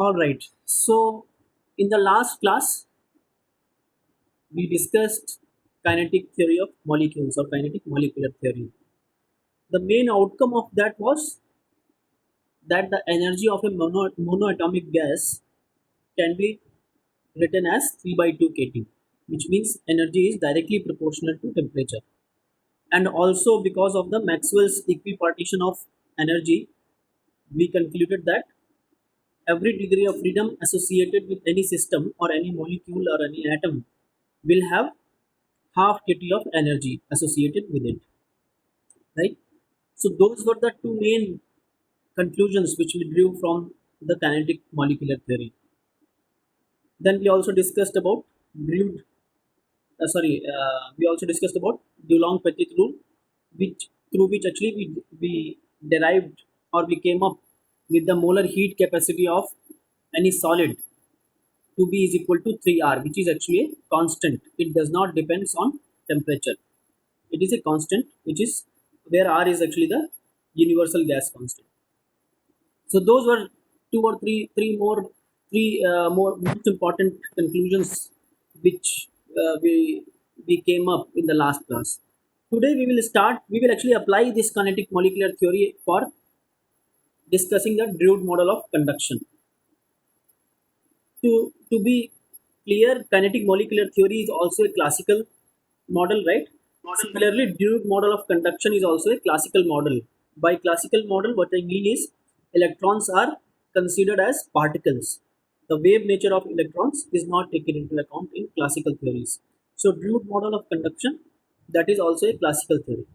All right. So, in the last class, we discussed kinetic theory of molecules or kinetic molecular theory. The main outcome of that was that the energy of a monoatomic gas can be written as 3 by 2 kT, which means energy is directly proportional to temperature. And also, because of the Maxwell's equipartition of energy, we concluded that every degree of freedom associated with any system or any molecule or any atom will have half kT of energy associated with it, right? So those were the two main conclusions which we drew from the kinetic molecular theory. Then we also discussed about Drude, we also discussed about Dulong-Petit rule, which through which actually we derived or we came up with the molar heat capacity of any solid to be is equal to 3R, which is actually a constant. It does not depends on temperature. It is a constant, which is where R is actually the universal gas constant. So those were three more most important conclusions which we came up in the last class. Today we will start. We will actually apply this kinetic molecular theory for discussing the Drude model of conduction. To be clear, kinetic molecular theory is also a classical model, right? Similarly, Drude model of conduction is also a classical model. By classical model, what I mean is electrons are considered as particles. The wave nature of electrons is not taken into account in classical theories. So, Drude model of conduction, that is also a classical theory.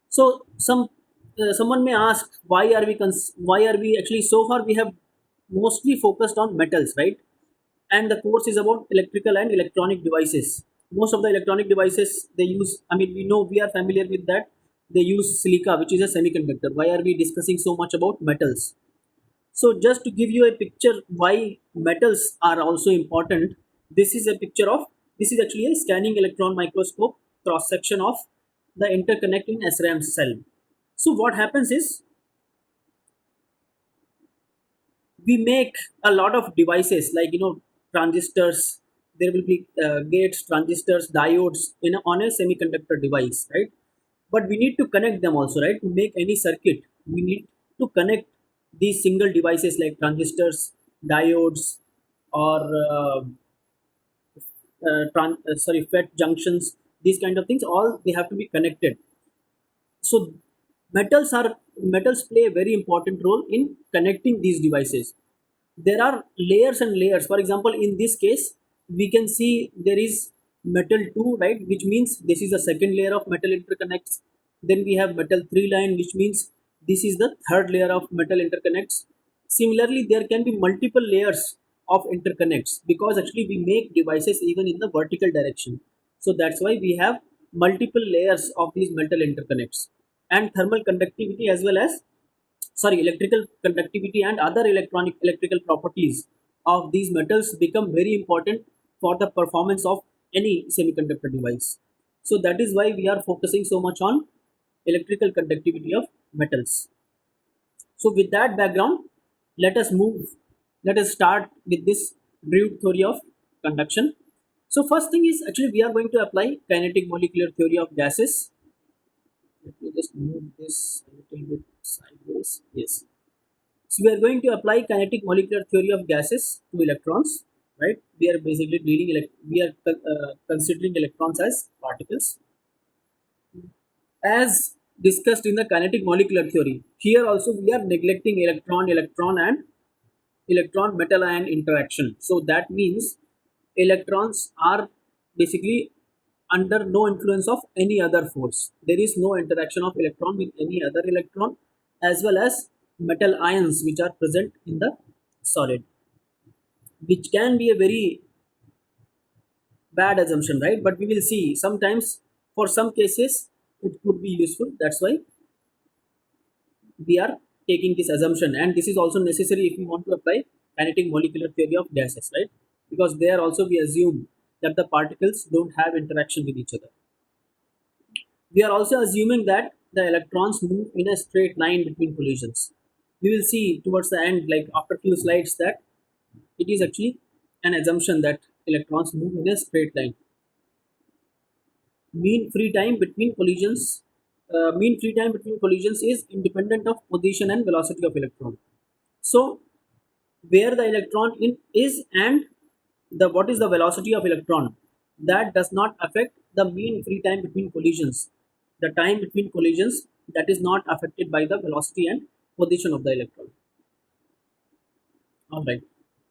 So, someone may ask, why are we actually, so far we have mostly focused on metals, right? And the course is about electrical and electronic devices. Most of the electronic devices they use, I mean, we know, we are familiar with that, they use silica, which is a semiconductor. Why are we discussing so much about metals? So just to give you a picture why metals are also important, this is a picture of, this is actually a scanning electron microscope cross section of the interconnect in SRAM cell. So what happens is we make a lot of devices like, transistors. There will be gates, transistors, diodes on a semiconductor device, right? But we need to connect them also, right? To make any circuit, we need to connect these single devices like transistors, diodes, or FET junctions. These kind of things, all they have to be connected. So metals play a very important role in connecting these devices. There are layers and layers. For example, in this case, we can see there is metal 2, right, which means this is the second layer of metal interconnects. Then we have metal 3 line, which means this is the third layer of metal interconnects. Similarly, there can be multiple layers of interconnects because actually we make devices even in the vertical direction. So that's why we have multiple layers of these metal interconnects. And thermal conductivity, as well as, electrical conductivity and other electrical properties of these metals become very important for the performance of any semiconductor device. So that is why we are focusing so much on electrical conductivity of metals. So with that background, let us move. Let us start with this Drude theory of conduction. So first thing is, actually we are going to apply kinetic molecular theory of gases. Let me just move this a little bit sideways. Yes. So we are going to apply kinetic molecular theory of gases to electrons, right? We are basically considering electrons as particles, as discussed in the kinetic molecular theory. Here also we are neglecting electron and electron metal ion interaction. So that means electrons are basically under no influence of any other force. There is no interaction of electron with any other electron, as well as metal ions which are present in the solid, which can be a very bad assumption, right? But we will see, sometimes for some cases it could be useful. That's why we are taking this assumption, and this is also necessary if we want to apply kinetic molecular theory of gases, right? Because there also we assume that the particles don't have interaction with each other. We are also assuming that the electrons move in a straight line between collisions. We will see towards the end, like after few slides, that it is actually an assumption that electrons move in a straight line. Mean free time between collisions. Mean free time between collisions is independent of position and velocity of electron. So where the electron in is and the what is the velocity of electron, that does not affect the mean free time between collisions. The time between collisions, that is not affected by the velocity and position of the electron. All right.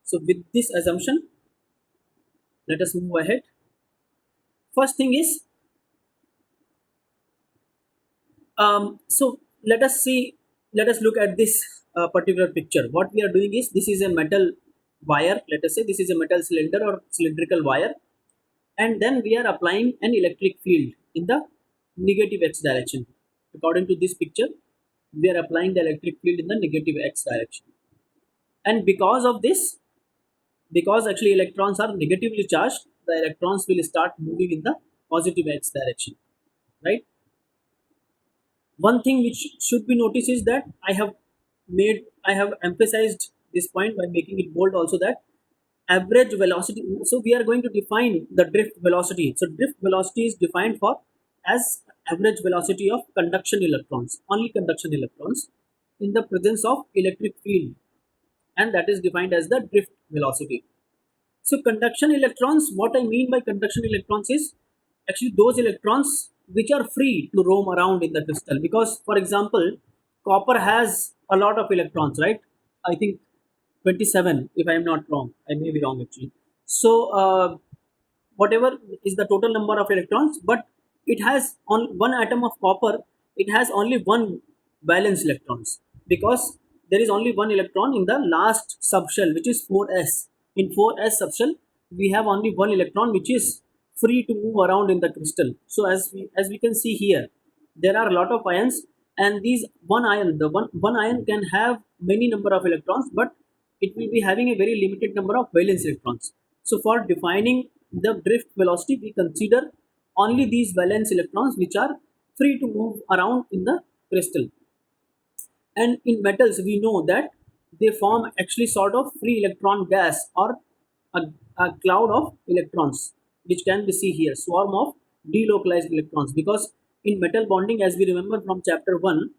So with this assumption, let us move ahead. First thing is, so let us see, let us look at this particular picture. What we are doing is, this is a metal wire. Let us say this is a metal cylinder or cylindrical wire, and then we are applying an electric field in the negative x direction. According to this picture, we are applying the electric field in the negative x direction, and because of this, because actually electrons are negatively charged, the electrons will start moving in the positive x direction, right? One thing which should be noticed is that I have emphasized this point by making it bold also, that average velocity. So we are going to define the drift velocity. So drift velocity is defined for as average velocity of conduction electrons, only conduction electrons, in the presence of electric field, and that is defined as the drift velocity. So conduction electrons, what I mean by conduction electrons is actually those electrons which are free to roam around in the crystal. Because, for example, copper has a lot of electrons, right? I think 27, if I am not wrong. I may be wrong actually. So, whatever is the total number of electrons, but it has on one atom of copper, it has only one valence electrons, because there is only one electron in the last subshell, which is 4s. In 4s subshell, we have only one electron which is free to move around in the crystal. So as we can see here, there are a lot of ions, and these one ion, the one ion can have many number of electrons, but it will be having a very limited number of valence electrons. So for defining the drift velocity, we consider only these valence electrons which are free to move around in the crystal. And in metals, we know that they form actually sort of free electron gas, or a, a cloud of electrons, which can be seen here, swarm of delocalized electrons. Because in metal bonding, as we remember from chapter 1,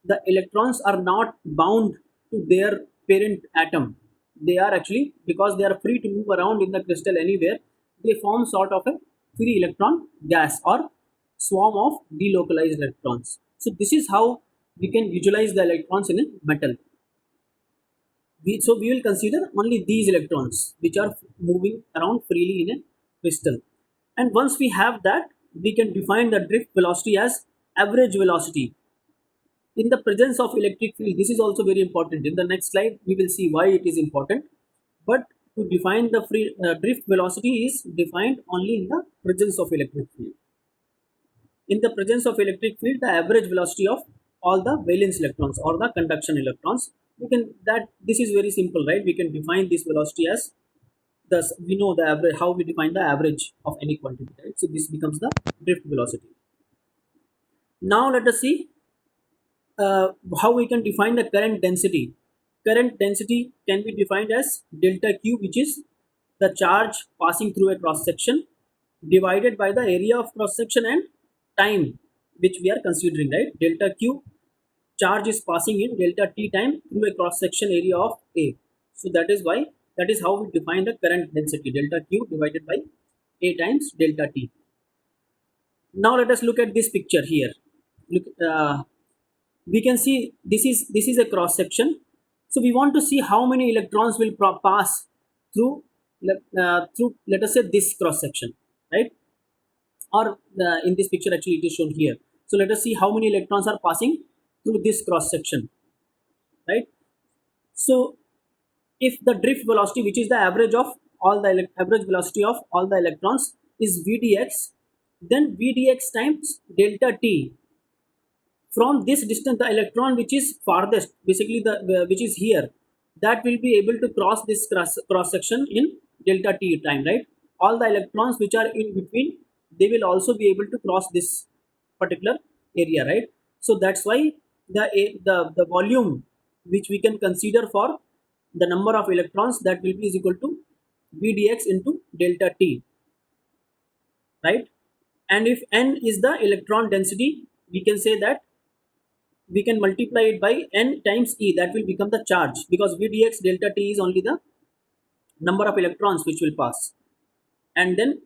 the electrons are not bound to their parent atom. They are actually, because they are free to move around in the crystal anywhere, they form sort of a free electron gas, or swarm of delocalized electrons. So this is how we can visualize the electrons in a metal. So we will consider only these electrons which are moving around freely in a crystal. And once we have that, we can define the drift velocity as average velocity in the presence of electric field. This is also very important. In the next slide, we will see why it is important. But to define the drift velocity is defined only in the presence of electric field. In the presence of electric field, the average velocity of all the valence electrons or the conduction electrons, we can, that this is very simple, right? We can define this velocity as, thus we know the average, how we define the average of any quantity, right? So this becomes the drift velocity. Now let us see how we can define the current density. Current density can be defined as delta q, which is the charge passing through a cross section divided by the area of cross section and time which we are considering, right? Delta q, charge is passing in delta t time through a cross section area of a. So that is why, that is how we define the current density, delta q divided by a times delta t. Now let us look at this picture here. Look, we can see this is a cross section. So we want to see how many electrons will pass through through, let us say, this cross section, right? Or in this picture actually it is shown here. So let us see how many electrons are passing through this cross section, right? So if the drift velocity, which is the average of all the average velocity of all the electrons, is vdx, then vdx times delta t, from this distance, the electron which is farthest, basically the which is here, that will be able to cross this cross section in delta t time, right? All the electrons which are in between, they will also be able to cross this particular area, right? So that's why the volume which we can consider for the number of electrons, that will be is equal to Vdx into delta T, right? And if n is the electron density, we can say that we can multiply it by n times E, that will become the charge, because Vdx delta T is only the number of electrons which will pass. And then,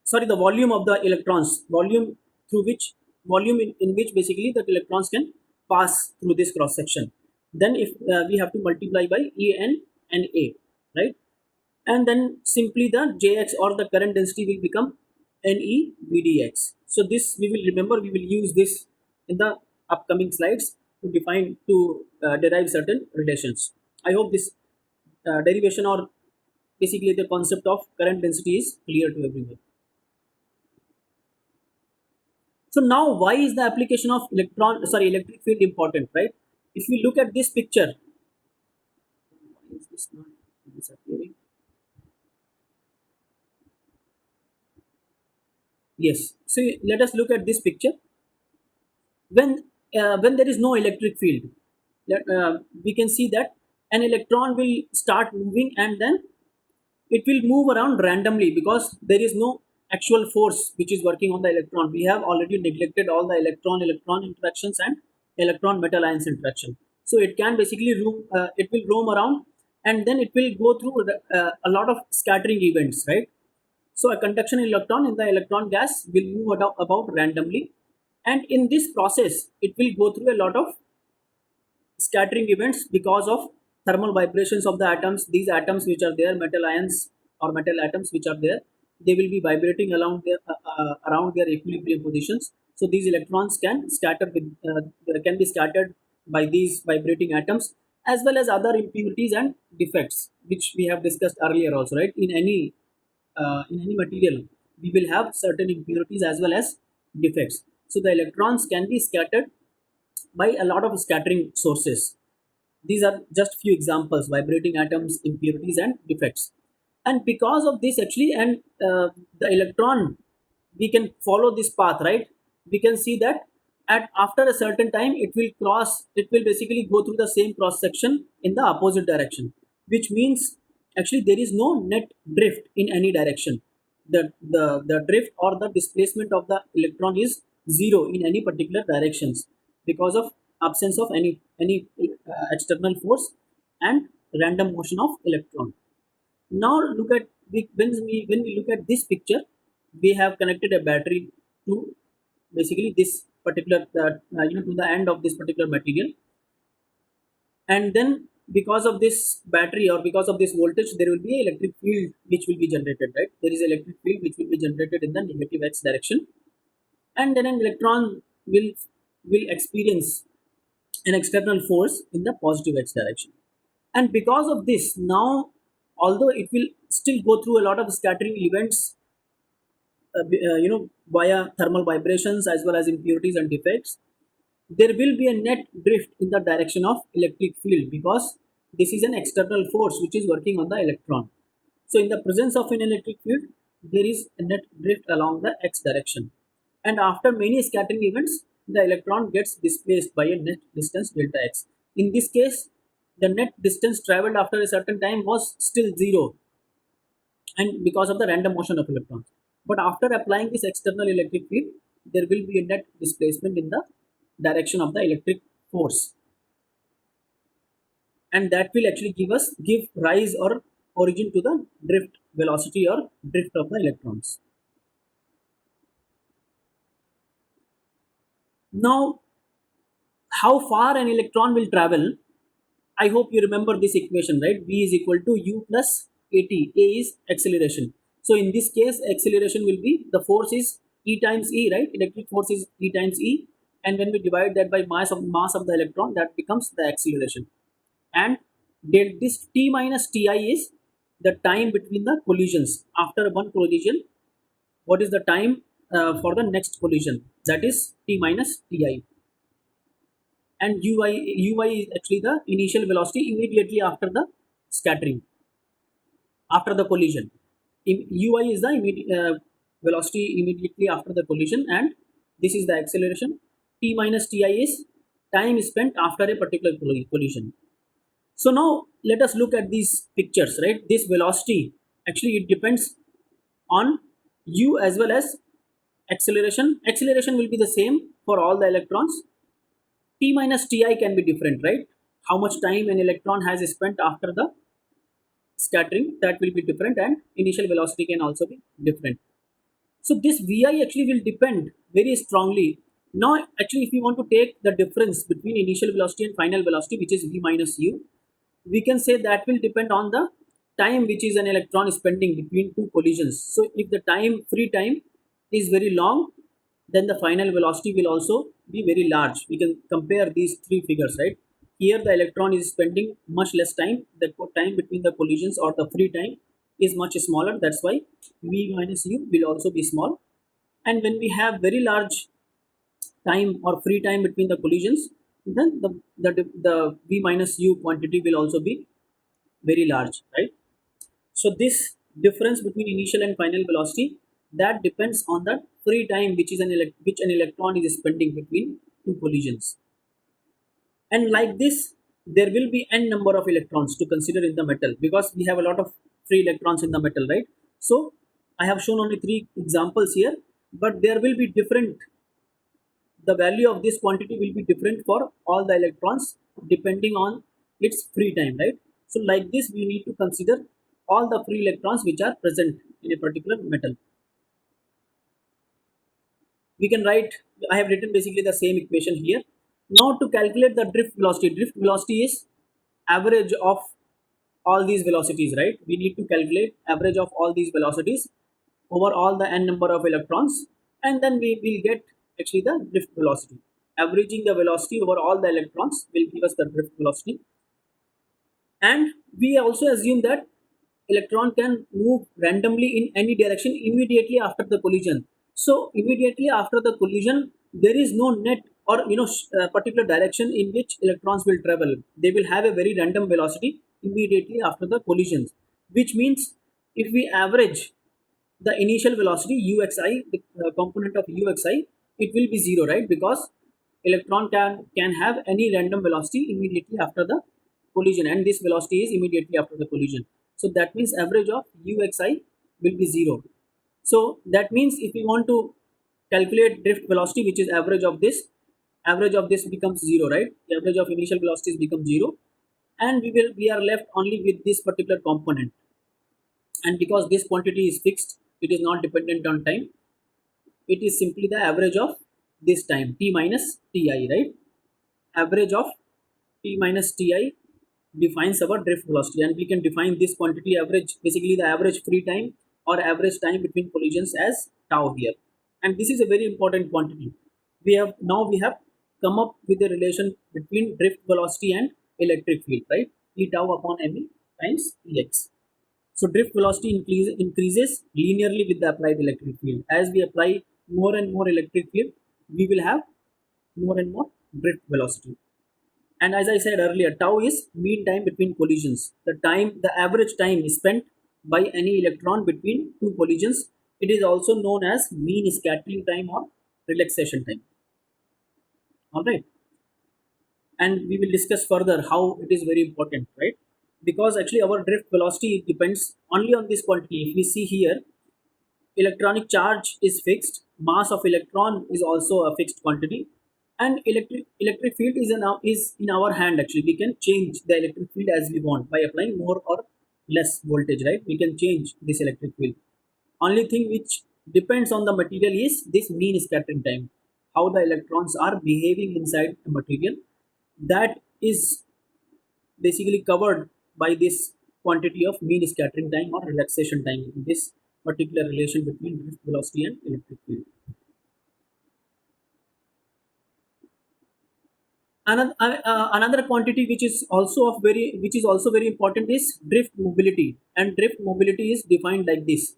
sorry, the volume of the electrons, volume through which, volume in which basically the electrons can pass through this cross section. Then if we have to multiply by En and A, right? And then simply the Jx or the current density will become Ne Vdx. So this we will remember, we will use this in the upcoming slides to define, to derive certain relations. I hope this derivation, or basically the concept of current density, is clear to everyone. So now, why is the application of electric field important, right? If we look at this picture, why is this not disappearing? Yes. So let us look at this picture. When there is no electric field, we can see that an electron will start moving, and then it will move around randomly, because there is no actual force which is working on the electron. We have already neglected all the electron interactions and electron metal ions interaction. So it can basically it will roam around, and then it will go through a lot of scattering events, right? So a conduction electron in the electron gas will move about randomly, and in this process it will go through a lot of scattering events because of thermal vibrations of the atoms. These atoms which are there, metal ions or metal atoms which are there, they will be vibrating around their equilibrium positions. So these electrons can be scattered by these vibrating atoms, as well as other impurities and defects, which we have discussed earlier also, right? In any material, we will have certain impurities as well as defects. So the electrons can be scattered by a lot of scattering sources. These are just few examples: vibrating atoms, impurities, and defects. And because of this, actually, and the electron, we can follow this path, right? We can see that at after a certain time, it will basically go through the same cross section in the opposite direction, which means actually there is no net drift in any direction. The drift or the displacement of the electron is zero in any particular directions, because of absence of any external force and random motion of electron. Now look at, when we look at this picture, we have connected a battery to basically this particular to the end of this particular material, and then because of this battery or because of this voltage, there will be an electric field which will be generated, right? There is electric field which will be generated in the negative x direction, and then an electron will experience an external force in the positive x direction. And because of this, now, although it will still go through a lot of scattering events, via thermal vibrations as well as impurities and defects, there will be a net drift in the direction of electric field, because this is an external force which is working on the electron. So in the presence of an electric field, there is a net drift along the x direction, and after many scattering events, the electron gets displaced by a net distance delta x. In this case, the net distance traveled after a certain time was still zero, and because of the random motion of electrons. But after applying this external electric field, there will be a net displacement in the direction of the electric force, and that will actually give rise or origin to the drift velocity or drift of the electrons. Now, how far an electron will travel, I hope you remember this equation, right? V is equal to u plus at. A is acceleration. So in this case, acceleration will be, the force is E times E, right? Electric force is E times E, and when we divide that by mass of the electron, that becomes the acceleration. And this T minus Ti is the time between the collisions. After one collision, what is the time for the next collision? That is T minus Ti. And uy is actually the initial velocity immediately after the scattering, after the collision. Uy is the velocity immediately after the collision, and this is the acceleration. T minus Ti is time spent after a particular collision. So now let us look at these pictures, right? This velocity actually it depends on u as well as acceleration. Acceleration will be the same for all the electrons. T minus Ti can be different, right? How much time an electron has spent after the scattering, that will be different, and initial velocity can also be different. So this Vi actually will depend very strongly. Now actually if we want to take the difference between initial velocity and final velocity, which is V minus U, we can say that will depend on the time which is an electron spending between two collisions. So if the free time is very long, then the final velocity will also be very large. We can compare these three figures, right? Here the electron is spending much less time. The time between the collisions or the free time is much smaller. That's why V minus U will also be small. And when we have very large time or free time between the collisions, then the V minus U quantity will also be very large, right? So this difference between initial and final velocity, that depends on the free time which is which an electron is spending between two collisions. And like this, there will be n number of electrons to consider in the metal, because we have a lot of free electrons in the metal, right? So I have shown only three examples here, but there will be different, the value of this quantity will be different for all the electrons depending on its free time, right? So like this, we need to consider all the free electrons which are present in a particular metal. We can write, I have written basically the same equation here. Now to calculate the drift velocity is average of all these velocities, right? We need to calculate average of all these velocities over all the n number of electrons, and then we will get actually the drift velocity. Averaging the velocity over all the electrons will give us the drift velocity. And we also assume that electron can move randomly in any direction immediately after the collision. So immediately after the collision, there is no net or particular direction in which electrons will travel. They will have a very random velocity immediately after the collisions, which means if we average the initial velocity uxi, the component of uxi, it will be zero, right? Because electron can have any random velocity immediately after the collision, and this velocity is immediately after the collision. So that means average of uxi will be zero. So that means if we want to calculate drift velocity, which is average of this becomes zero, right? The average of initial velocities becomes zero, and we are left only with this particular component. And because this quantity is fixed, it is not dependent on time, it is simply the average of this time, t minus ti, right? Average of t minus ti defines our drift velocity, and we can define this quantity average, basically the average free time or average time between collisions, as tau here. And this is a very important quantity. We have come up with a relation between drift velocity and electric field, right? E tau upon me times ex. So drift velocity increases linearly with the applied electric field. As we apply more and more electric field, we will have more and more drift velocity. And as I said earlier, tau is mean time between collisions. The average time spent by any electron between two collisions. It is also known as mean scattering time or relaxation time. All right. And we will discuss further how it is very important, right? Because actually our drift velocity depends only on this quantity. If we see here, electronic charge is fixed, mass of electron is also a fixed quantity, and electric field is in our hand. Actually we can change the electric field as we want by applying more or less voltage, right? We can change this electric field. Only thing which depends on the material is this mean scattering time, how the electrons are behaving inside the material. That is basically covered by this quantity of mean scattering time or relaxation time in this particular relation between drift velocity and electric field. Another quantity which is also very important is drift mobility, and drift mobility is defined like this: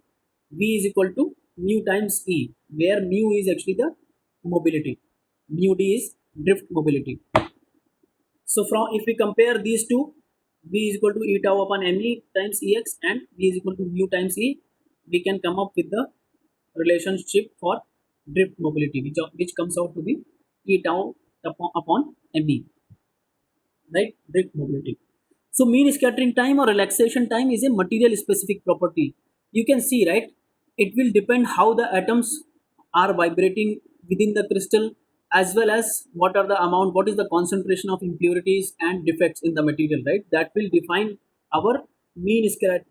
v is equal to mu times e, where mu is actually the mobility, mu d is drift mobility. So from, if we compare these two, v is equal to e tau upon me times ex and v is equal to mu times e, we can come up with the relationship for drift mobility, which comes out to be e tau upon ME, right? Drift mobility. So mean scattering time or relaxation time is a material specific property. You can see, right? It will depend how the atoms are vibrating within the crystal, as well as what is the concentration of impurities and defects in the material, right? That will define our mean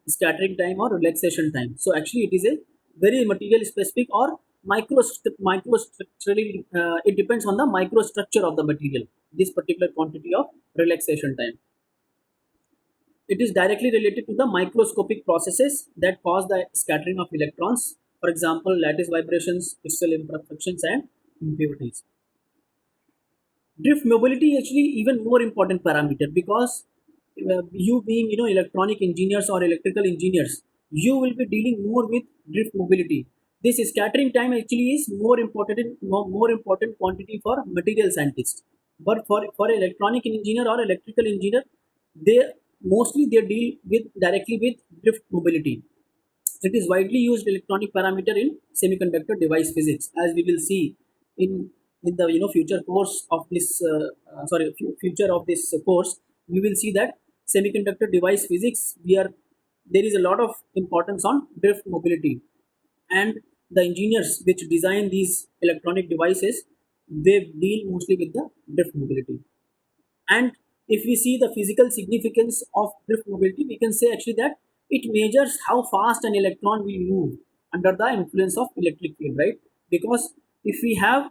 scattering time or relaxation time. So actually, it is a very material specific or microstructurally. It depends on the microstructure of the material. This particular quantity of relaxation time. It is directly related to the microscopic processes that cause the scattering of electrons, for example, lattice vibrations, crystal imperfections, and impurities. Drift mobility is actually even more important parameter because you being electronic engineers or electrical engineers, you will be dealing more with drift mobility. This scattering time actually is more important quantity for material scientists, but for electronic engineer or electrical engineer, they they deal with directly with drift mobility. It is widely used electronic parameter in semiconductor device physics, as we will see in the future course of this future of this course. We will see that semiconductor device physics, we are there is a lot of importance on drift mobility, and the engineers which design these electronic devices, they deal mostly with the drift mobility. And if we see the physical significance of drift mobility, we can say actually that it measures how fast an electron will move under the influence of electric field, right? Because if we have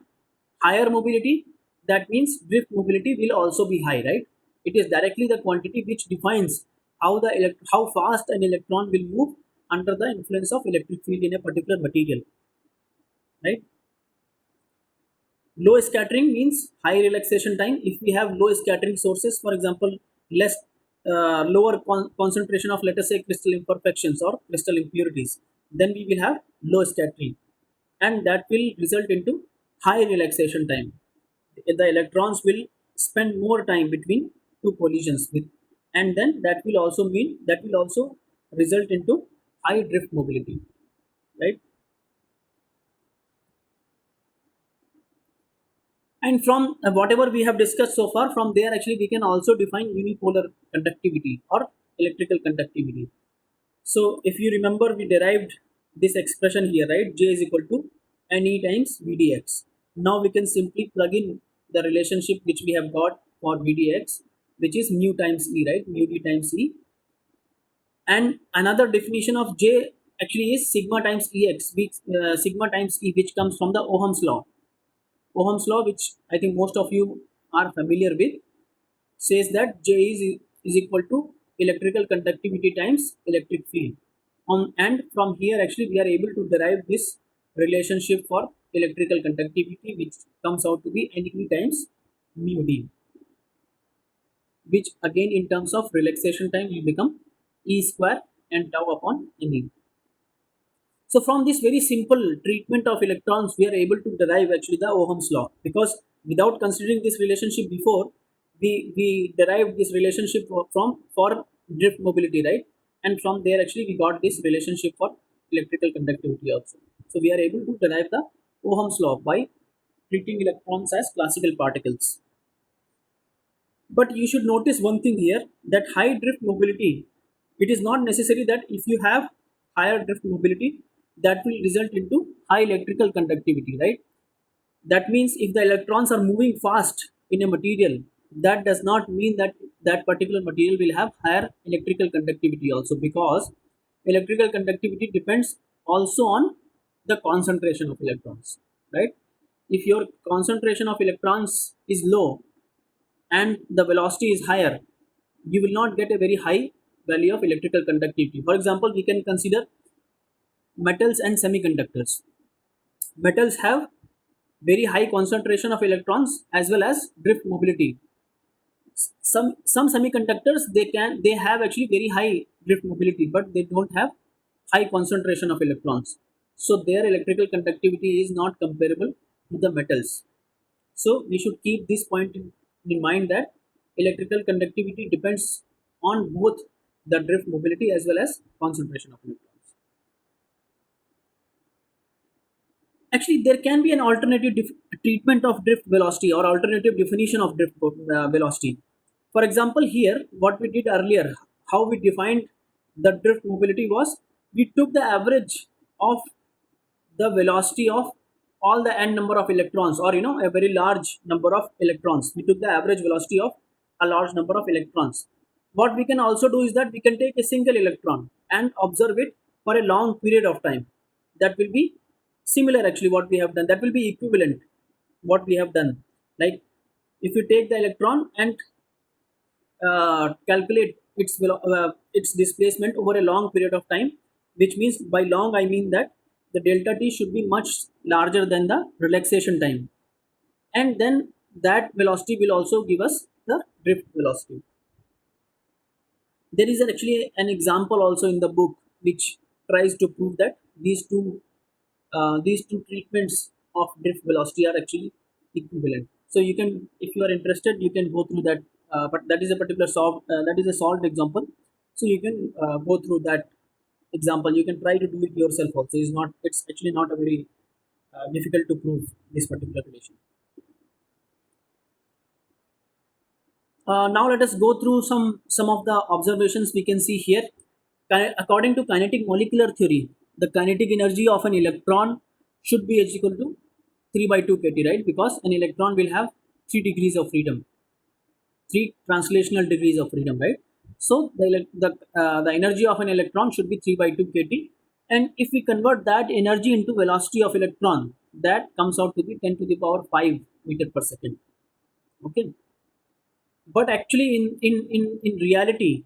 higher mobility, that means drift mobility will also be high, right? It is directly the quantity which defines how fast an electron will move under the influence of electric field in a particular material, right? Low scattering means high relaxation time. If we have low scattering sources, for example, less lower concentration of, let us say, crystal imperfections or crystal impurities, then we will have low scattering, and that will result into high relaxation time. The electrons will spend more time between two collisions with, and then that will also result into high drift mobility, right? And from whatever we have discussed so far, from there actually we can also define unipolar conductivity or electrical conductivity. So if you remember, we derived this expression here, right? J is equal to Ne times Vdx. Now we can simply plug in the relationship which we have got for Vdx, which is mu times E, right? Mu d times E. And another definition of J actually is sigma times Ex, sigma times E, which comes from the Ohm's law. Ohm's law, which I think most of you are familiar with, says that is equal to electrical conductivity times electric field. And from here, actually, we are able to derive this relationship for electrical conductivity, which comes out to be Ne times mu d, which again, in terms of relaxation time, will become E square and tau upon Ne. So from this very simple treatment of electrons, we are able to derive actually the Ohm's law, because without considering this relationship before, we derived this relationship for drift mobility, right? And from there actually we got this relationship for electrical conductivity also. So we are able to derive the Ohm's law by treating electrons as classical particles. But you should notice one thing here, that high drift mobility, it is not necessary that if you have higher drift mobility, that will result into high electrical conductivity, right? That means if the electrons are moving fast in a material, that does not mean that that particular material will have higher electrical conductivity also, because electrical conductivity depends also on the concentration of electrons, right? If your concentration of electrons is low and the velocity is higher, you will not get a very high value of electrical conductivity. For example, we can consider metals and semiconductors. Metals have very high concentration of electrons as well as drift mobility. Some semiconductors, they have actually very high drift mobility, but they don't have high concentration of electrons. So their electrical conductivity is not comparable to the metals. So we should keep this point in mind, that electrical conductivity depends on both the drift mobility as well as concentration of electrons. Actually, there can be an alternative treatment of drift velocity or alternative definition of drift velocity. For example, here, what we did earlier, how we defined the drift mobility was we took the average of the velocity of all the n number of electrons, or a very large number of electrons. We took the average velocity of a large number of electrons. What we can also do is that we can take a single electron and observe it for a long period of time. That will be similar, actually, what we have done. That will be equivalent what we have done. Like, if you take the electron and calculate its displacement over a long period of time, which means, by long I mean that the delta t should be much larger than the relaxation time, and then that velocity will also give us the drift velocity. There is actually an example also in the book which tries to prove that these two treatments of drift velocity are actually equivalent. So you can, if you are interested, you can go through that. But that is a particular that is a solved example. So you can go through that example. You can try to do it yourself also. It's actually not a very difficult to prove this particular relation. Now let us go through some of the observations we can see here. According to kinetic molecular theory, the kinetic energy of an electron should be is equal to 3 by 2 kT, right? Because an electron will have 3 degrees of freedom, 3 translational degrees of freedom, right? So the energy of an electron should be 3 by 2 kT, and if we convert that energy into velocity of electron, that comes out to be 10 to the power 5 meter per second. Okay, but actually in reality,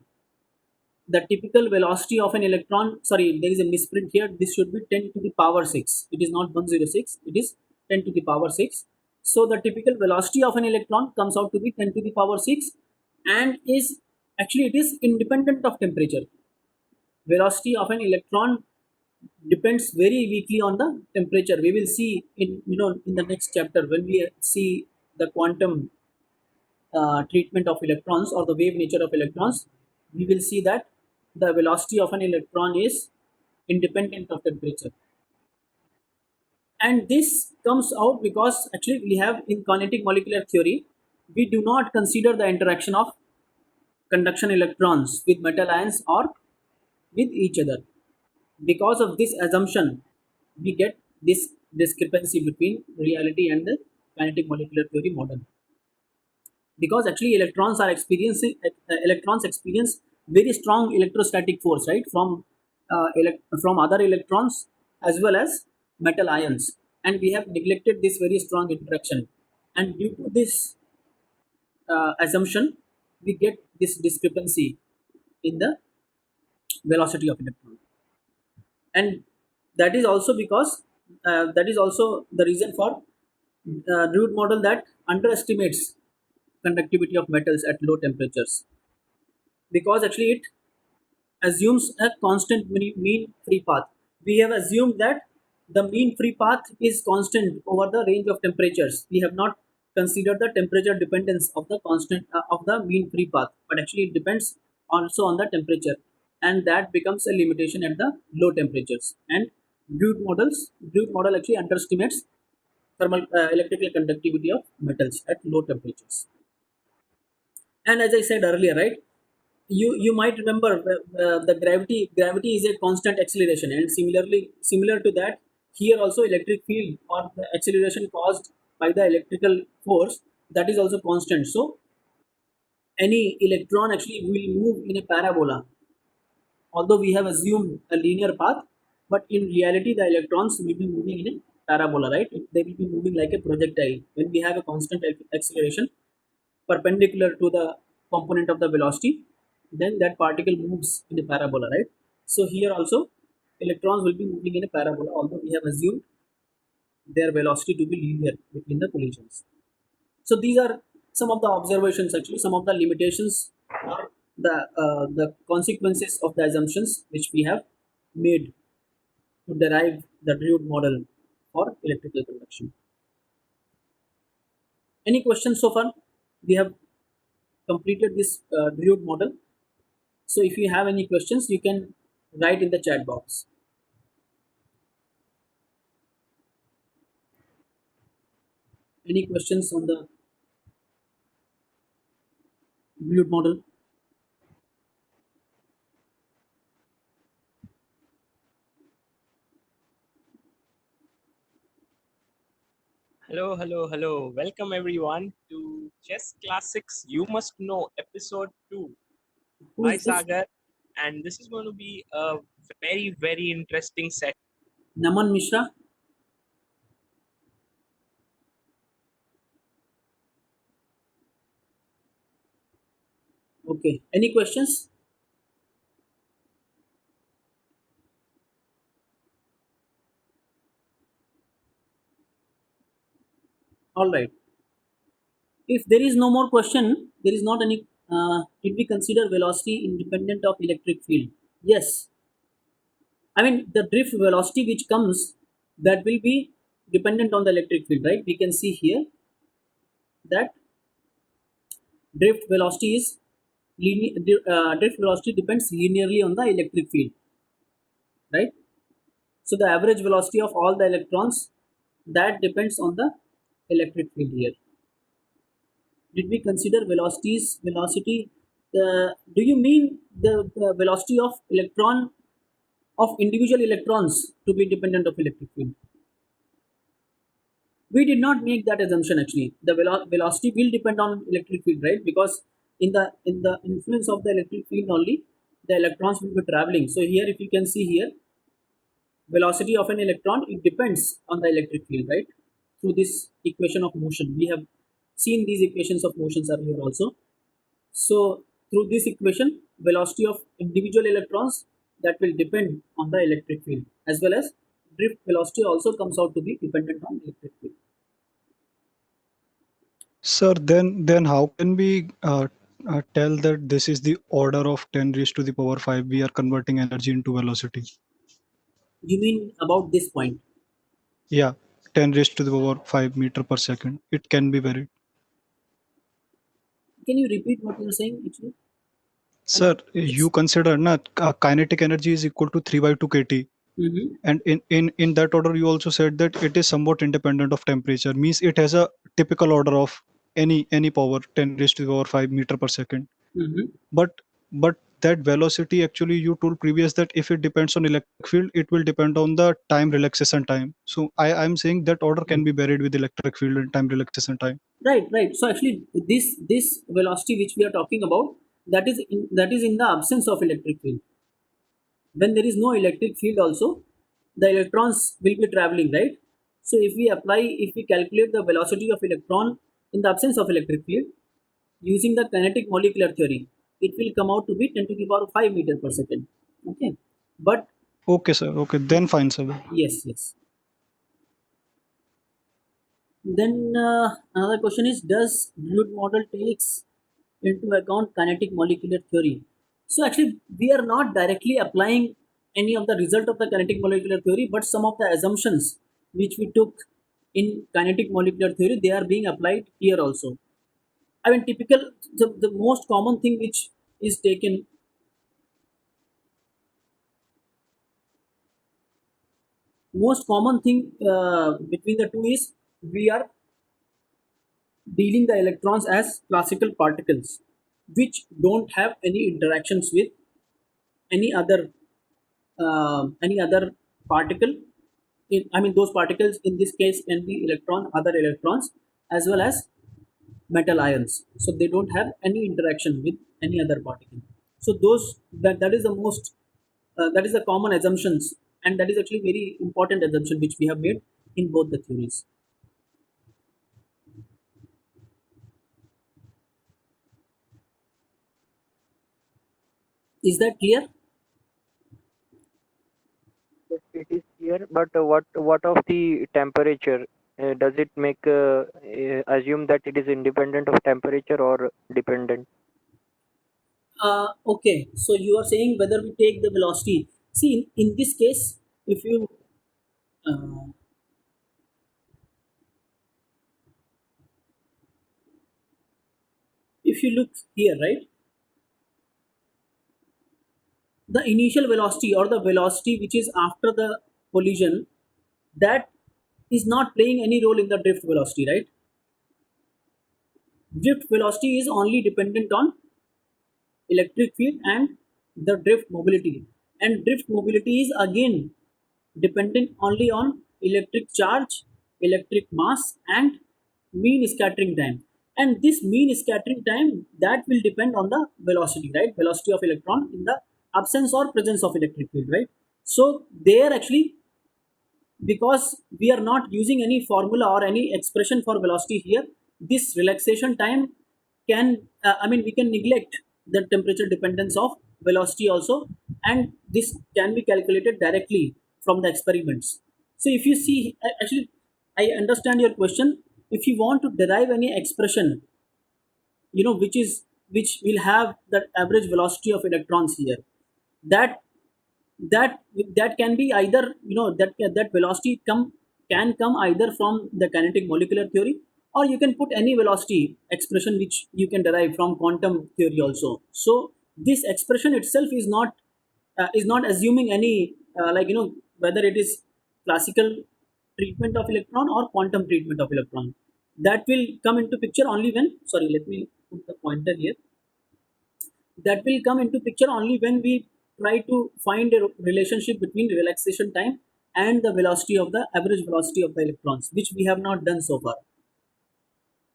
the typical velocity of an electron, sorry, there is a misprint here. This should be 10 to the power 6. It is not 106, it is 10 to the power 6. So the typical velocity of an electron comes out to be 10 to the power 6, and is actually, it is independent of temperature. Velocity of an electron depends very weakly on the temperature. We will see in the next chapter, when we see the quantum treatment of electrons, or the wave nature of electrons, we will see that the velocity of an electron is independent of temperature. And this comes out because actually we have, in kinetic molecular theory, we do not consider the interaction of conduction electrons with metal ions or with each other. Because of this assumption, we get this discrepancy between reality and the kinetic molecular theory model. Because actually electrons experience very strong electrostatic force, right, from other electrons as well as metal ions, and we have neglected this very strong interaction, and due to this assumption, we get this discrepancy in the velocity of electron. And that is also because that is also the reason for Drude model that underestimates conductivity of metals at low temperatures, because actually it assumes a constant mean free path. We have assumed that the mean free path is constant over the range of temperatures. We have not considered the temperature dependence of the constant of the mean free path, but actually it depends also on the temperature, and that becomes a limitation at the low temperatures. And Drude model actually underestimates thermal electrical conductivity of metals at low temperatures. And as I said earlier, right, you might remember the gravity is a constant acceleration, and similar to that, here also electric field or the acceleration caused by the electrical force, that is also constant. So any electron actually will move in a parabola, although we have assumed a linear path, but in reality the electrons will be moving in a parabola, right? They will be moving like a projectile when we have a constant acceleration perpendicular to the component of the velocity. Then that particle moves in a parabola, right? So here also electrons will be moving in a parabola, although we have assumed their velocity to be linear between the collisions. So these are some of the observations, actually some of the limitations, or the consequences of the assumptions which we have made to derive the Drude model for electrical conduction. Any questions so far? We have completed this Drude model. So if you have any questions, you can write in the chat box. Any questions on the Blute model? Hello, hello, hello. Welcome everyone to Chess Classics You Must Know Episode 2 Who by is this? Sagar. And this is going to be a very, very interesting set. Naman Mishra. Okay. Any questions? All right. If there is no more question, there is not any. Did we consider velocity independent of electric field? Yes. I mean the drift velocity which comes, that will be dependent on the electric field, right? We can see here that drift velocity is drift velocity depends linearly on the electric field, right? So the average velocity of all the electrons, that depends on the electric field here. Did we consider velocity? Do you mean the velocity of electron of individual electrons to be independent of electric field? We did not make that assumption actually. The velocity will depend on electric field, right? Because in the influence of the electric field only, the electrons will be traveling. So here, if you can see here, velocity of an electron, it depends on the electric field, right? Through this equation of motion, we have seen these equations of motions are here also. So through this equation, velocity of individual electrons, that will depend on the electric field, as well as drift velocity also comes out to be dependent on electric field. Sir, then how can we tell that this is the order of 10 raised to the power 5? We are converting energy into velocity. You mean about this point? Yeah, 10 raised to the power 5 meter per second. It can be varied. Can you repeat what you're saying actually? I mean, Sir, you it's. consider na kinetic energy is equal to 3 by 2 kT. Mhm. And in that order, you also said that it is somewhat independent of temperature. Means it has a typical order of any power 10 raised to the power 5 meter per second. Mhm. But that velocity, actually you told previous that if it depends on electric field, it will depend on the time relaxation time. So I'm saying that order can be varied with electric field and time relaxation time. Right, right. So actually, this velocity which we are talking about, that is in the absence of electric field. When there is no electric field, also the electrons will be traveling, right? So if we calculate the velocity of electron in the absence of electric field using the kinetic molecular theory, it will come out to be 10 to the power 5 meter per second. Okay, but Okay, sir. Okay, then fine, sir. yes, yes. Then another question is, does Blood model takes into account kinetic molecular theory? So actually, we are not directly applying any of the result of the kinetic molecular theory, but some of the assumptions which we took in kinetic molecular theory, they are being applied here also. I mean, the most common thing which is taken, most common thing between the two is we are dealing the electrons as classical particles which don't have any interactions with any other any other particle. I mean, those particles in this case can be other electrons, as well as metal ions. So they don't have any interaction with any other particle. So that is the most that is the common assumptions, and that is actually very important assumption which we have made in both the theories. Is that clear? Yes, it is here, but what of the temperature? Does it make assume that it is independent of temperature or dependent? Okay, so you are saying whether we take the velocity. See, in this case, if you uh, if you look here, right, the initial velocity or the velocity which is after the collision, that is not playing any role in the drift velocity, right? Drift velocity is only dependent on electric field and the drift mobility. And drift mobility is again dependent only on electric charge, electric mass, and mean scattering time. And this mean scattering time, that will depend on the velocity, right? Velocity of electron in the absence or presence of electric field, right? So there actually, because we are not using any formula or any expression for velocity here, this relaxation time can, we can neglect the temperature dependence of velocity also, and this can be calculated directly from the experiments. So if you see, actually, I understand your question. If you want to derive any expression, which will have the average velocity of electrons here, that that that can be either, that velocity can come either from the kinetic molecular theory, or you can put any velocity expression which you can derive from quantum theory also. So this expression itself is not assuming any, whether it is classical treatment of electron or quantum treatment of electron. That will come into picture only when, sorry, let me put the pointer here. That will come into picture only when we try to find a relationship between relaxation time and the velocity of the average velocity of the electrons, which we have not done so far.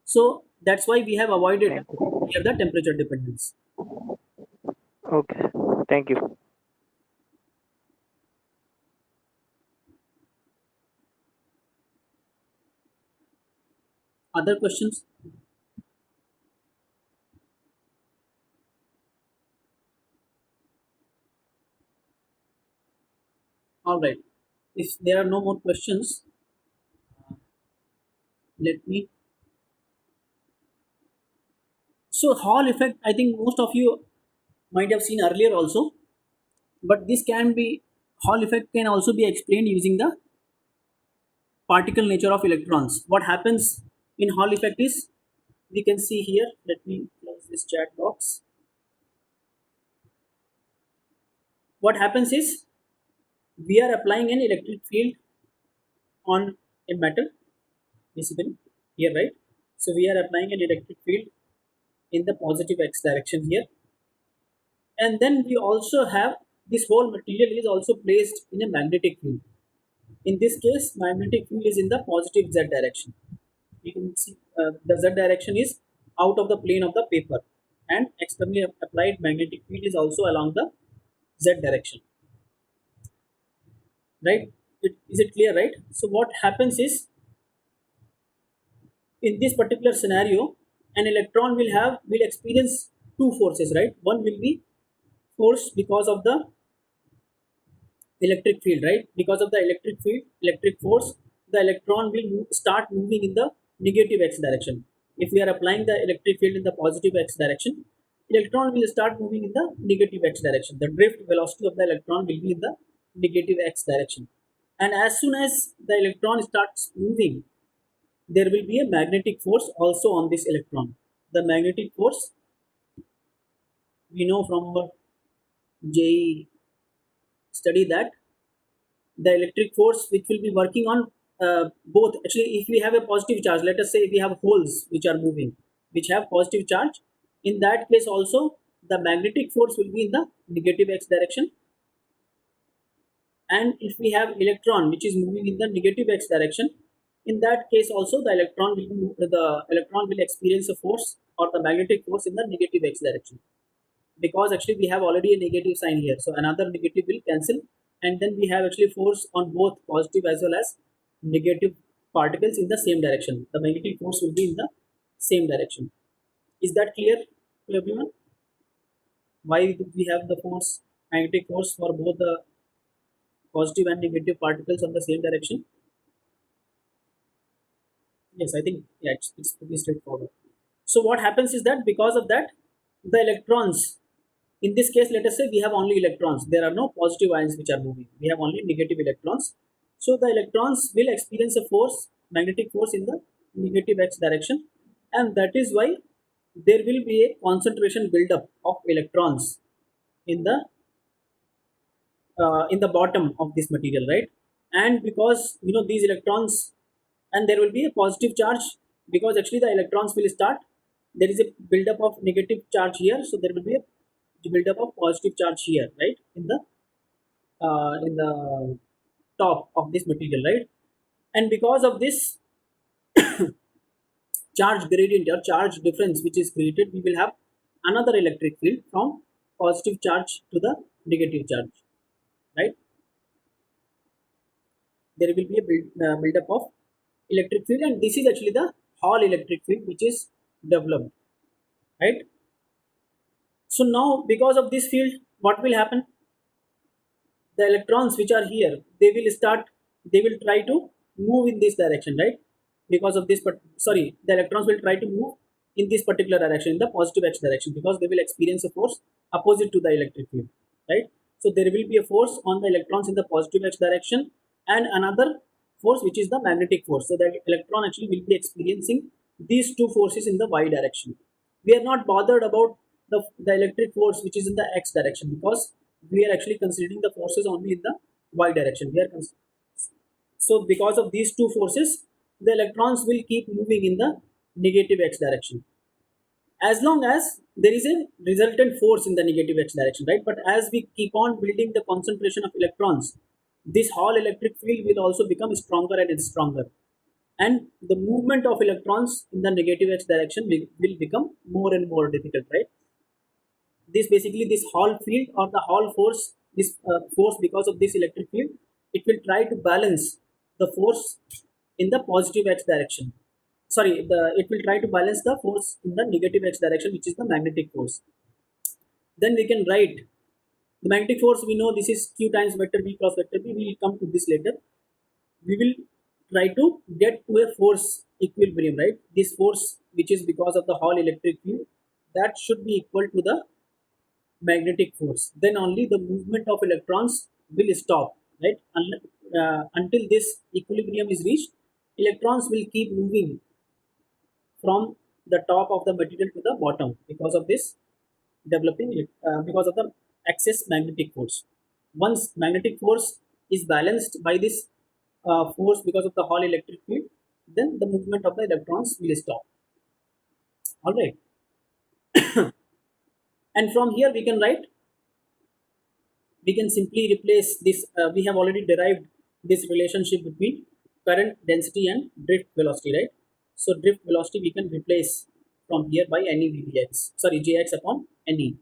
So that's why we have avoided Thank you. here the temperature dependence. Okay. Thank you. Other questions? All right. If there are no more questions, let me. So Hall effect, I think most of you might have seen earlier also, but this can be, Hall effect can also be explained using the particle nature of electrons. What happens in Hall effect is, we can see here, let me close this chat box. What happens is, we are applying an electric field on a metal, basically here, right? So we are applying an electric field in the positive x direction here, and then we also have, this whole material is also placed in a magnetic field. In this case, magnetic field is in the positive z direction. You can see the z direction is out of the plane of the paper, and externally applied magnetic field is also along the z direction, right? Is it clear, right? So what happens is, in this particular scenario, an electron will experience two forces, right? One will be force because of the electric field, right? Because of the electric field, electric force, the electron will start moving in the negative x direction. If we are applying the electric field in the positive x direction, electron will start moving in the negative x direction. The drift velocity of the electron will be in the negative x direction, and as soon as the electron starts moving, there will be a magnetic force also on this electron. The magnetic force, we know from our JE study, that the electric force which will be working on both, actually, if we have a positive charge, let us say we have holes which are moving, which have positive charge, in that case also the magnetic force will be in the negative x direction, and if we have electron which is moving in the negative x direction, in that case also the electron will experience a force or the magnetic force in the negative x direction, because actually we have already a negative sign here, so another negative will cancel, and then we have actually force on both positive as well as negative particles in the same direction. The magnetic force will be in the same direction. Is that clear to everyone? Why do we have the force, magnetic force, for both the positive and negative particles on the same direction? Yes, I think, yeah, it's pretty straightforward. So what happens is that, because of that, the electrons, in this case, let us say we have only electrons, there are no positive ions which are moving, we have only negative electrons. So the electrons will experience a force, magnetic force, in the negative x direction, and that is why there will be a concentration buildup of electrons in the bottom of this material, right? And because these electrons, and there will be a positive charge, because actually the electrons will start there is a buildup of negative charge here, so there will be a buildup of positive charge here, right, in the top of this material, right? And because of this charge gradient or charge difference which is created, we will have another electric field from positive charge to the negative charge, right? There will be a buildup of electric field, and this is actually the Hall electric field which is developed, right? So now because of this field, what will happen? The electrons which are here, they will try to move in this direction, right? Because of this, but sorry, the electrons will try to move in this particular direction, in the positive x direction, because they will experience a force opposite to the electric field, right? So there will be a force on the electrons in the positive x direction, and another force which is the magnetic force. So the electron actually will be experiencing these two forces in the y direction. We are not bothered about the electric force which is in the x direction, because we are actually considering the forces only in the y direction. So because of these two forces, the electrons will keep moving in the negative x direction, as long as there is a resultant force in the negative x direction, right? But as we keep on building the concentration of electrons, this Hall electric field will also become stronger and stronger, and the movement of electrons in the negative x direction will become more and more difficult, right? This basically, this Hall field or the Hall force, this force, because of this electric field, it will try to balance the force in the positive x direction. Sorry, it will try to balance the force in the negative x direction, which is the magnetic force. Then we can write the magnetic force. We know this is q times vector b cross vector b. We will come to this later. We will try to get to a force equilibrium, right? This force which is because of the Hall electric field, that should be equal to the magnetic force. Then only the movement of electrons will stop, right? Until this equilibrium is reached, electrons will keep moving from the top of the material to the bottom, because of this because of the excess magnetic force. Once magnetic force is balanced by this force because of the Hall electric field, then the movement of the electrons will stop. All right. And from here we can write, we can simply replace this. We have already derived this relationship between current density and drift velocity, right? So drift velocity we can replace from here by any vdx, sorry, jx upon ne.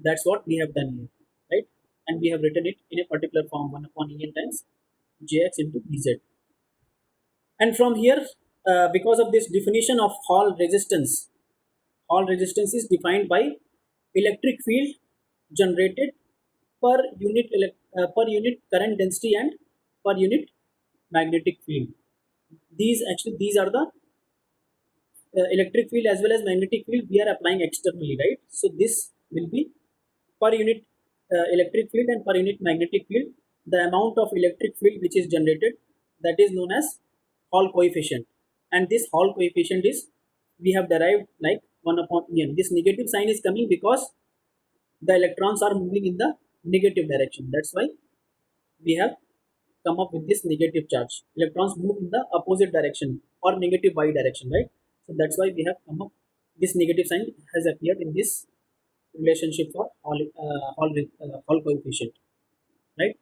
That's what we have done here, right? And we have written it in a particular form, 1 upon en times jx into bz. And from here, because of this definition of Hall resistance is defined by electric field generated per unit current density and per unit magnetic field. These are the electric field as well as magnetic field we are applying externally, right? So this will be per unit electric field and per unit magnetic field, the amount of electric field which is generated, that is known as Hall coefficient. And this Hall coefficient is, we have derived like 1 upon en. This negative sign is coming because the electrons are moving in the negative direction. That's why we have come up with this negative charge. Electrons move in the opposite direction or negative y direction, right? So that's why we have come up, this negative sign has appeared in this relationship for Hall coefficient, right?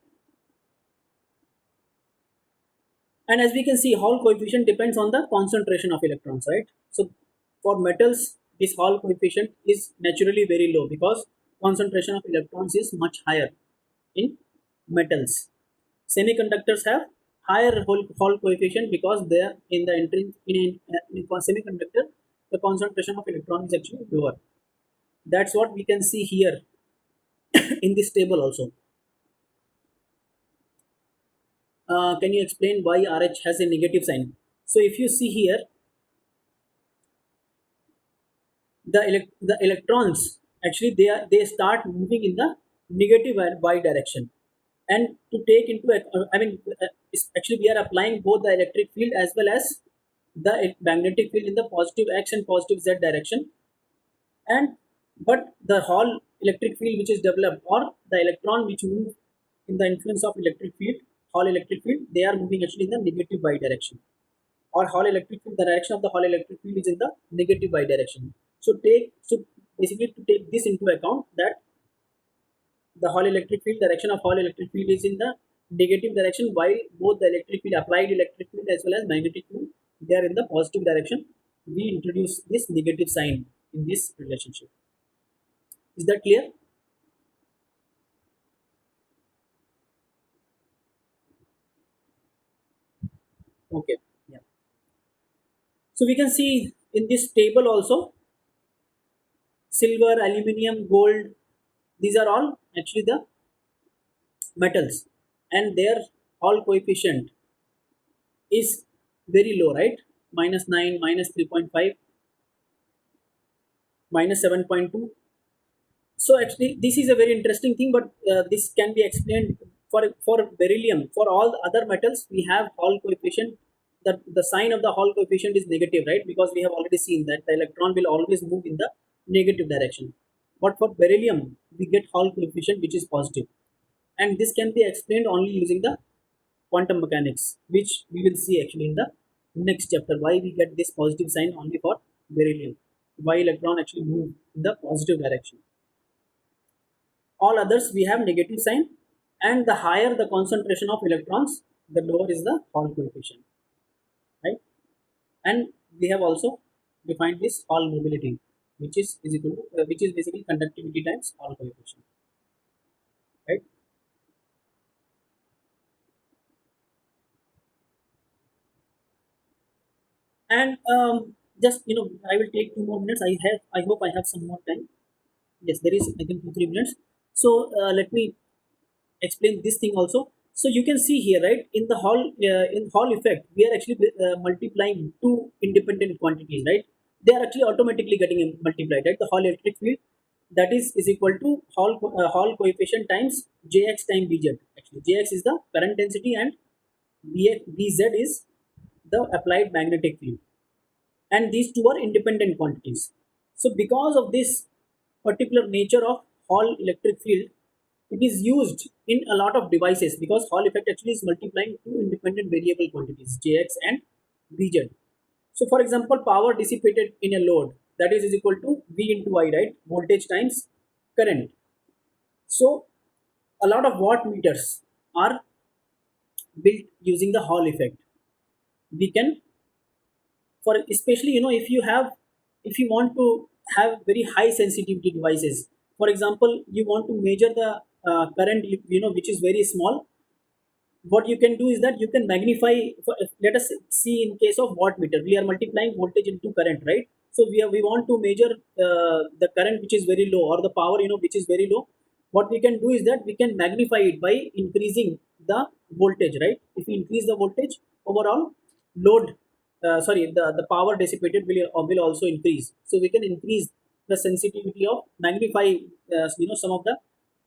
And as we can see, Hall coefficient depends on the concentration of electrons, right? So for metals, this Hall coefficient is naturally very low because concentration of electrons is much higher in metals. Semiconductors have higher Hall coefficient because they are in the in semiconductor, the concentration of electron is actually lower. That's what we can see here in this table also. Can you explain why RH has a negative sign? So if you see here, the electrons actually they start moving in the negative y direction, and to take into actually we are applying both the electric field as well as the magnetic field in the positive x and positive z direction, and but the Hall electric field which is developed, or the electron which move in the influence of electric field, Hall electric field, they are moving actually in the negative y direction, or Hall electric field, the direction of the Hall electric field is in the negative y direction. So basically to take this into account, that the Hall electric field direction of Hall electric field is in the negative direction, while both the electric field, applied electric field as well as magnetic field, they are in the positive direction. We introduce this negative sign in this relationship. Is that clear? Okay. Yeah. So we can see in this table also, silver, aluminium, gold, these are all actually the metals, and their Hall coefficient is very low, right? -9, -3.5, -7.2. So actually, this is a very interesting thing, but this can be explained for beryllium. For all the other metals, we have Hall coefficient. That the sign of the Hall coefficient is negative, right? Because we have already seen that the electron will always move in the negative direction. But for beryllium, we get Hall coefficient which is positive, and this can be explained only using the quantum mechanics, which we will see actually in the next chapter. Why we get this positive sign only for beryllium? Why electron actually move in the positive direction? All others we have negative sign, and the higher the concentration of electrons, the lower is the Hall coefficient, right? And we have also defined this Hall mobility, which is equal to, which is basically conductivity times Hall coefficient, right? And just I will take 2 more minutes. I hope I have some more time. Yes, there is, I think, 2 3 minutes. So let me explain this thing also. So you can see here, right, in the Hall effect, we are actually multiplying two independent quantities, right? They are actually automatically getting multiplied, right? The Hall electric field, that is equal to Hall coefficient times Jx times Bz. Actually, Jx is the current density, and Bz is the applied magnetic field, and these two are independent quantities. So because of this particular nature of Hall electric field, it is used in a lot of devices, because Hall effect actually is multiplying two independent variable quantities, Jx and Bz. So for example, power dissipated in a load, that is equal to V into I, right? Voltage times current. So a lot of watt meters are built using the Hall effect. We can, for especially, if you want to have very high sensitivity devices, for example, you want to measure the current, which is very small. What you can do is that you can magnify. Let us see, in case of watt meter, we are multiplying voltage into current, right? So we want to measure the current which is very low, or the power, which is very low. What we can do is that we can magnify it by increasing the voltage, right? If we increase the voltage, overall load, the power dissipated will also increase. So we can increase the sensitivity of magnify, some of the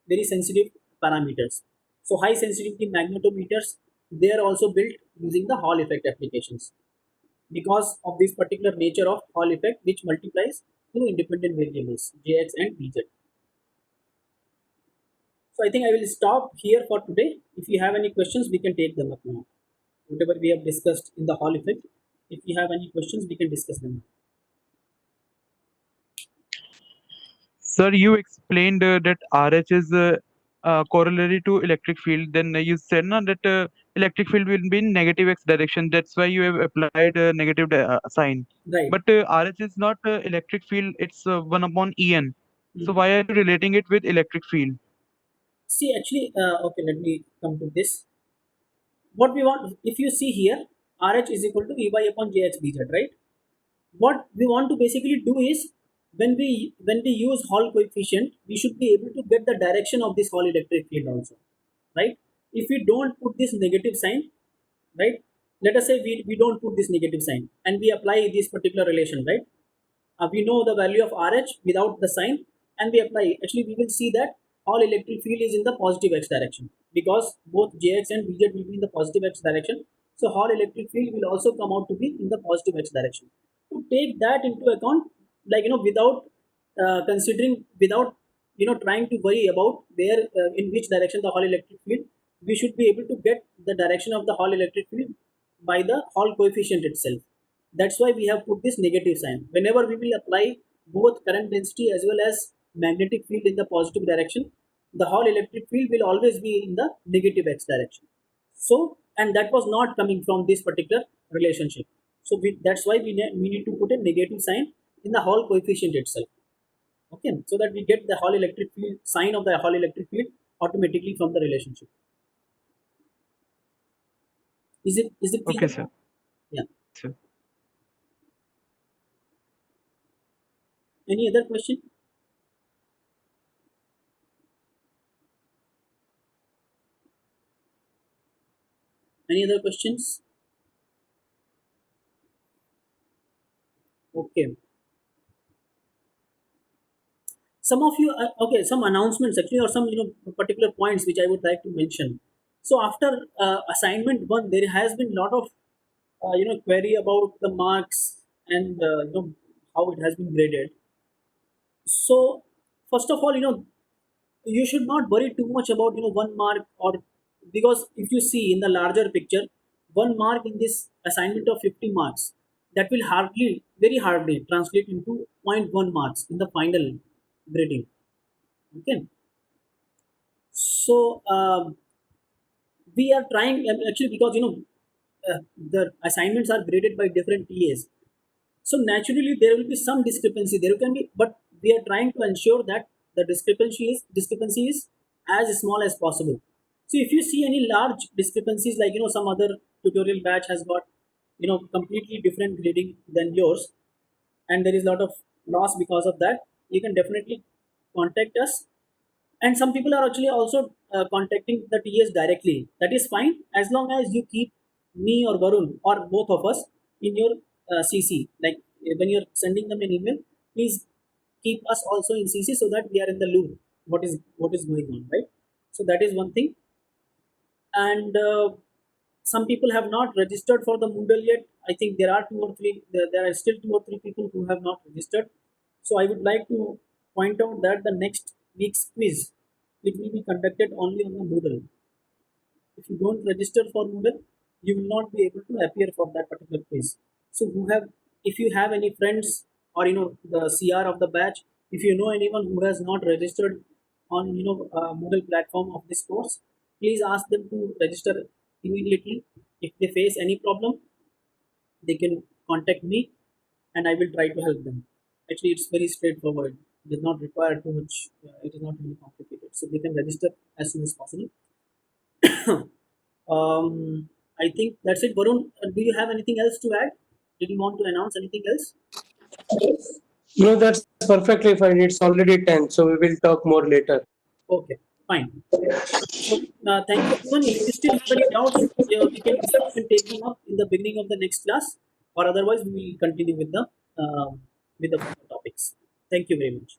very sensitive parameters. So high sensitivity magnetometers, they are also built using the Hall effect applications, because of this particular nature of Hall effect, which multiplies two independent variables, Jx and Bz. So I think I will stop here for today. If you have any questions, we can take them up now. Whatever we have discussed in the Hall effect, if you have any questions, we can discuss them now. Sir, you explained that RH is corollary to electric field. Then you said na, that electric field will be in negative x direction. That's why you have applied a negative sign. Right. But RH is not electric field. It's 1 upon En. So Hmm. why are you relating it with electric field? See, actually, okay, let me come to this. What we want, if you see here, RH is equal to Ey upon Jx Bz, right? What we want to basically do is, when we use Hall coefficient, we should be able to get the direction of this Hall electric field also, right? If we don't put this negative sign, right? Let us say we don't put this negative sign, and we apply this particular relation, right? We know the value of RH without the sign, and we apply. Actually, we will see that Hall electric field is in the positive x direction, because both Jx and Bz will be in the positive x direction. So Hall electric field will also come out to be in the positive x direction. To take that into account, like, without considering, without trying to worry about where, in which direction the Hall electric field, we should be able to get the direction of the Hall electric field by the Hall coefficient itself. That's why we have put this negative sign. Whenever we will apply both current density as well as magnetic field in the positive direction, the Hall electric field will always be in the negative x direction. So, and that was not coming from this particular relationship. So that's why we need to put a negative sign in the Hall coefficient itself. Okay, so that we get the Hall electric field sign of the Hall electric field automatically from the relationship. Is it clear? Okay, sir. Yeah. Sir. Any other question? Any other questions? Okay. Some of you, okay, some announcements actually, or some particular points which I would like to mention. So after assignment one, there has been a lot of query about the marks and how it has been graded. So first of all, you should not worry too much about 1 mark, or because if you see in the larger picture, 1 mark in this assignment of 50 marks, that will hardly, very hardly translate into zero point 0.1 marks in the final grading. Okay, so we are trying, actually, because the assignments are graded by different TAs, so naturally there will be some discrepancy, there can be, but we are trying to ensure that the discrepancy is as small as possible. So if you see any large discrepancies, like some other tutorial batch has got completely different grading than yours, and there is a lot of loss because of that, you can definitely contact us. And some people are actually also contacting the TAs directly. That is fine, as long as you keep me or Varun or both of us in your CC. Like when you're sending them an email, please keep us also in CC so that we are in the loop. What is going on, right? So that is one thing. And some people have not registered for the Moodle yet. I think there are two or three. There are still two or three people who have not registered. So I would like to point out that the next week's quiz, it will be conducted only on the Moodle. If you don't register for Moodle, you will not be able to appear for that particular quiz. So if you have any friends, or the CR of the batch, if you know anyone who has not registered on Moodle platform of this course, please ask them to register immediately. If they face any problem, they can contact me, and I will try to help them. Actually, it's very straightforward. It does not require too much. It is not really complicated. So they can register as soon as possible. I think that's it. Varun, do you have anything else to add? Did you want to announce anything else? No, that's perfectly fine. It's already 10, so we will talk more later. Okay, fine. So thank you, everyone. If you still have any doubts, we can take them up in the beginning of the next class, or otherwise we will continue with the topics. Thank you very much.